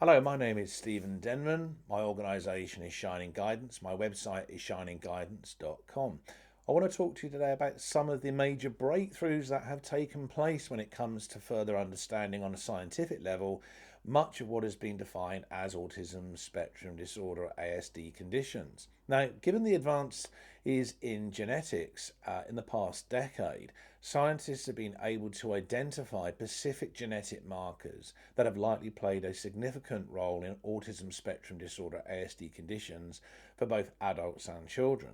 Hello, my name is Stephen Denman. My organisation is Shining Guidance. My website is shiningguidance.com. I want to talk to you today about some of the major breakthroughs that have taken place when it comes to further understanding on a scientific level much of what has been defined as Autism Spectrum Disorder or ASD conditions. Now, given the advance is in genetics in the past decade, scientists have been able to identify specific genetic markers that have likely played a significant role in autism spectrum disorder ASD conditions for both adults and children.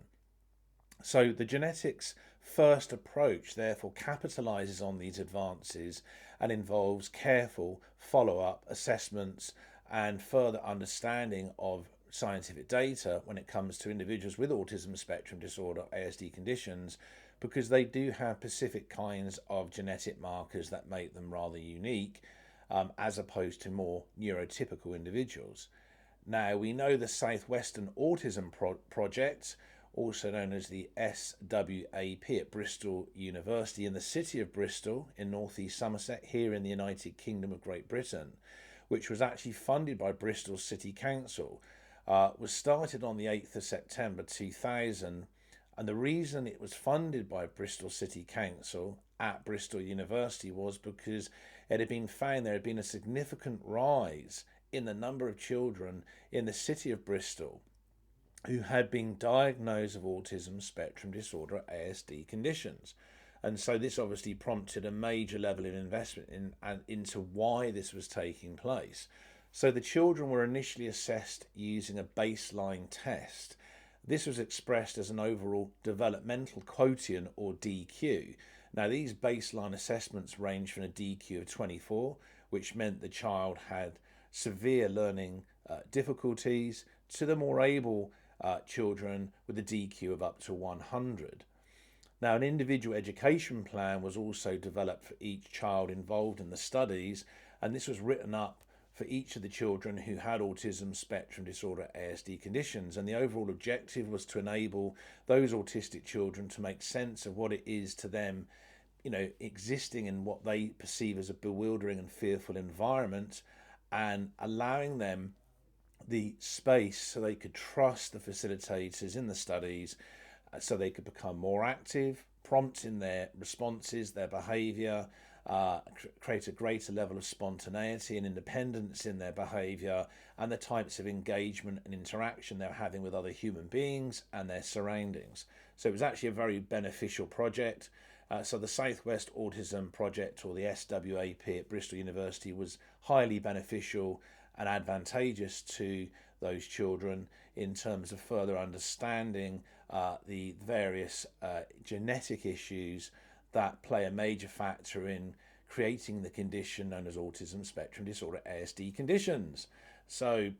So the genetics first approach therefore capitalizes on these advances and involves careful follow-up assessments and further understanding of scientific data when it comes to individuals with autism spectrum disorder ASD conditions, because they do have specific kinds of genetic markers that make them rather unique, as opposed to more neurotypical individuals. Now, we know the Southwestern Autism Project, also known as the SWAP, at Bristol University in the city of Bristol in northeast Somerset, here in the United Kingdom of Great Britain, which was actually funded by Bristol City Council, was started on the 8th of September 2000. And the reason it was funded by Bristol City Council at Bristol University was because it had been found there had been a significant rise in the number of children in the city of Bristol who had been diagnosed with autism spectrum disorder ASD conditions. And so this obviously prompted a major level of investment into why this was taking place. So the children were initially assessed using a baseline test. This was expressed as an overall developmental quotient, or DQ. Now, these baseline assessments range from a DQ of 24, which meant the child had severe learning difficulties, to the more able children with a DQ of up to 100. Now, an individual education plan was also developed for each child involved in the studies, and this was written up for each of the children who had autism spectrum disorder ASD conditions. And the overall objective was to enable those autistic children to make sense of what it is to them, existing in what they perceive as a bewildering and fearful environment, and allowing them the space so they could trust the facilitators in the studies, so they could become more active, prompt in their responses, their behaviour, create a greater level of spontaneity and independence in their behaviour, and the types of engagement and interaction they're having with other human beings and their surroundings. So it was actually a very beneficial project. So the Southwest Autism Project, or the SWAP at Bristol University, was highly beneficial and advantageous to those children in terms of further understanding the various genetic issues that play a major factor in creating the condition known as autism spectrum disorder ASD conditions. So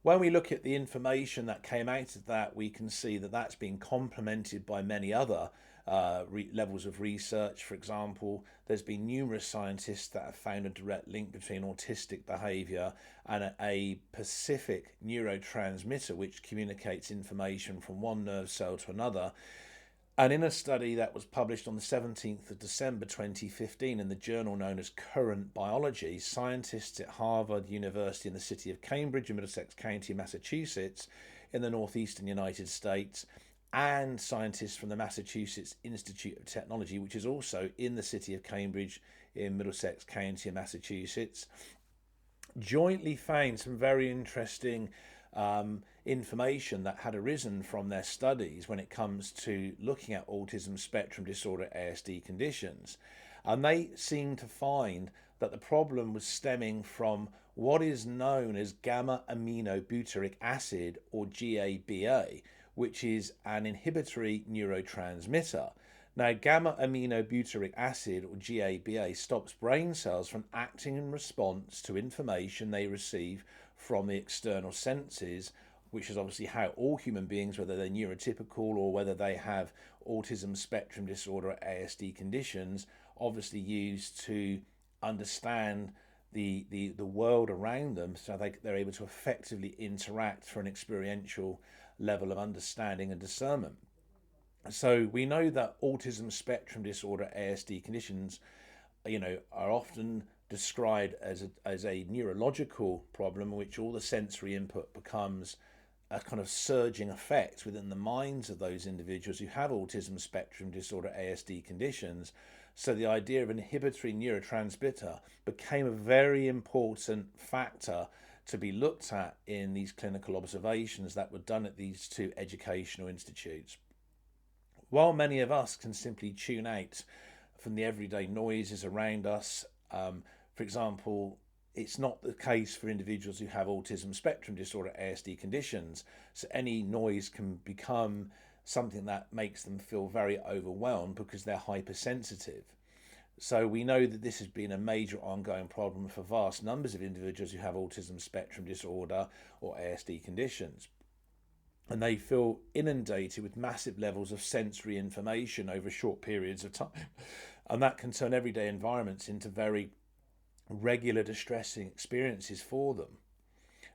when we look at the information that came out of that, we can see that that's been complemented by many other levels of research. For example, there's been numerous scientists that have found a direct link between autistic behaviour and a specific neurotransmitter which communicates information from one nerve cell to another. And in a study that was published on the 17th of December 2015 in the journal known as Current Biology, scientists at Harvard University in the city of Cambridge in Middlesex County, Massachusetts, in the northeastern United States, and scientists from the Massachusetts Institute of Technology, which is also in the city of Cambridge in Middlesex County, Massachusetts, jointly found some very interesting information that had arisen from their studies when it comes to looking at autism spectrum disorder ASD conditions. And they seemed to find that the problem was stemming from what is known as gamma aminobutyric acid, or GABA, which is an inhibitory neurotransmitter. Now, gamma aminobutyric acid, or GABA, stops brain cells from acting in response to information they receive from the external senses, which is obviously how all human beings, whether they're neurotypical or whether they have autism spectrum disorder ASD conditions, obviously use to understand the world around them, so they're able to effectively interact for an experiential level of understanding and discernment. So we know that autism spectrum disorder ASD conditions, are often described as a neurological problem in which all the sensory input becomes a kind of surging effect within the minds of those individuals who have autism spectrum disorder ASD conditions. So the idea of an inhibitory neurotransmitter became a very important factor to be looked at in these clinical observations that were done at these two educational institutes. While many of us can simply tune out from the everyday noises around us, for example, it's not the case for individuals who have autism spectrum disorder ASD conditions. So any noise can become something that makes them feel very overwhelmed because they're hypersensitive. So we know that this has been a major ongoing problem for vast numbers of individuals who have autism spectrum disorder or ASD conditions. And they feel inundated with massive levels of sensory information over short periods of time. And that can turn everyday environments into very regular distressing experiences for them.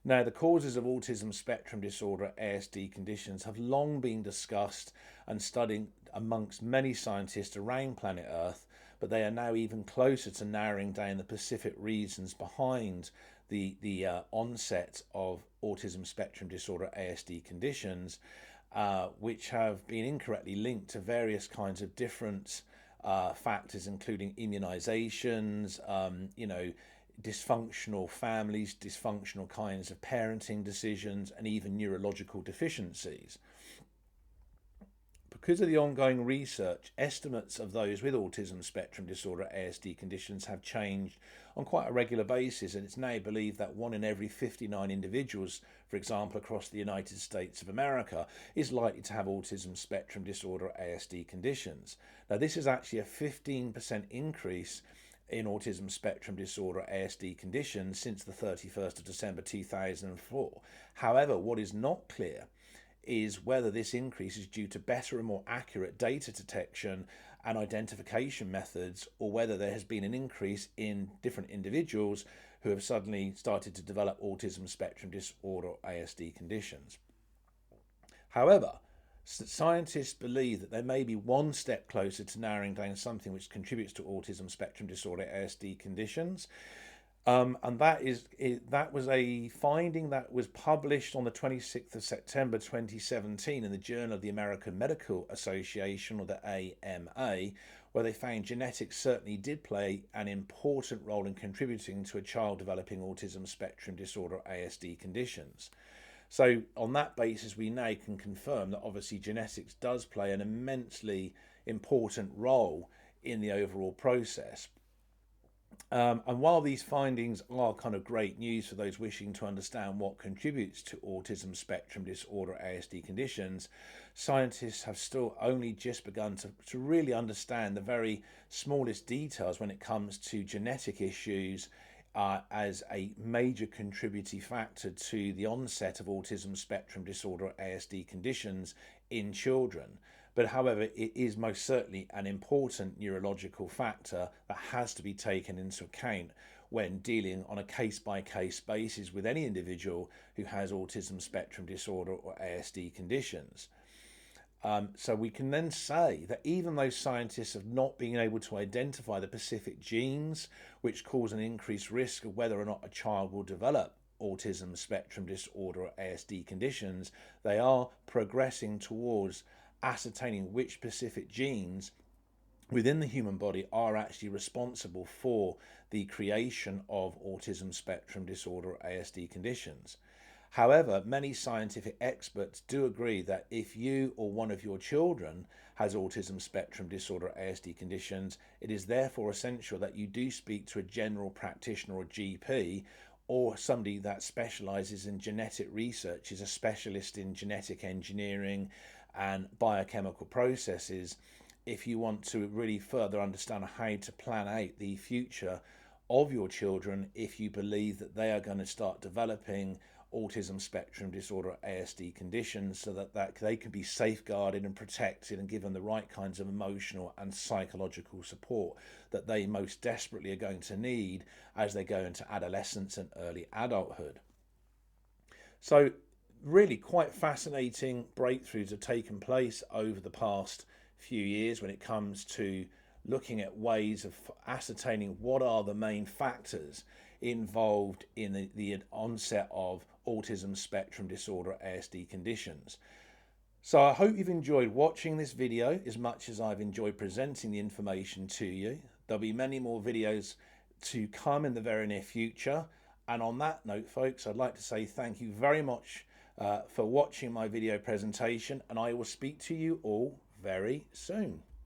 Now, the causes of autism spectrum disorder ASD conditions have long been discussed and studied amongst many scientists around planet Earth, but they are now even closer to narrowing down the specific reasons behind the onset of autism spectrum disorder ASD conditions, which have been incorrectly linked to various kinds of different factors, including immunizations, dysfunctional families, dysfunctional kinds of parenting decisions, and even neurological deficiencies. Because of the ongoing research, estimates of those with autism spectrum disorder ASD conditions have changed on quite a regular basis, and it's now believed that 1 in every 59 individuals, for example, across the United States of America, is likely to have autism spectrum disorder ASD conditions. Now, this is actually a 15% increase in autism spectrum disorder ASD conditions since the 31st of December 2004. However, what is not clear is whether this increase is due to better and more accurate data detection and identification methods, or whether there has been an increase in different individuals who have suddenly started to develop autism spectrum disorder ASD conditions. However, scientists believe that they may be one step closer to narrowing down something which contributes to autism spectrum disorder ASD conditions. And that was a finding that was published on the 26th of September 2017 in the Journal of the American Medical Association, or the AMA, where they found genetics certainly did play an important role in contributing to a child developing autism spectrum disorder ASD conditions. So on that basis, we now can confirm that obviously genetics does play an immensely important role in the overall process. And while these findings are kind of great news for those wishing to understand what contributes to autism spectrum disorder ASD conditions, scientists have still only just begun to really understand the very smallest details when it comes to genetic issues as a major contributing factor to the onset of autism spectrum disorder ASD conditions in children. But however, it is most certainly an important neurological factor that has to be taken into account when dealing on a case-by-case basis with any individual who has autism spectrum disorder or ASD conditions. So we can then say that even though scientists have not been able to identify the specific genes which cause an increased risk of whether or not a child will develop autism spectrum disorder or ASD conditions, they are progressing towards ascertaining which specific genes within the human body are actually responsible for the creation of autism spectrum disorder or ASD conditions. However, many scientific experts do agree that if you or one of your children has autism spectrum disorder ASD conditions, it is therefore essential that you do speak to a general practitioner or GP, or somebody that specializes in genetic research, is a specialist in genetic engineering and biochemical processes, if you want to really further understand how to plan out the future of your children if you believe that they are going to start developing autism spectrum disorder ASD conditions, so that they can be safeguarded and protected and given the right kinds of emotional and psychological support that they most desperately are going to need as they go into adolescence and early adulthood. So really quite fascinating breakthroughs have taken place over the past few years when it comes to looking at ways of ascertaining what are the main factors involved in the onset of autism spectrum disorder, ASD conditions. So I hope you've enjoyed watching this video as much as I've enjoyed presenting the information to you. There'll be many more videos to come in the very near future. And on that note, folks, I'd like to say thank you very much for watching my video presentation, and I will speak to you all very soon.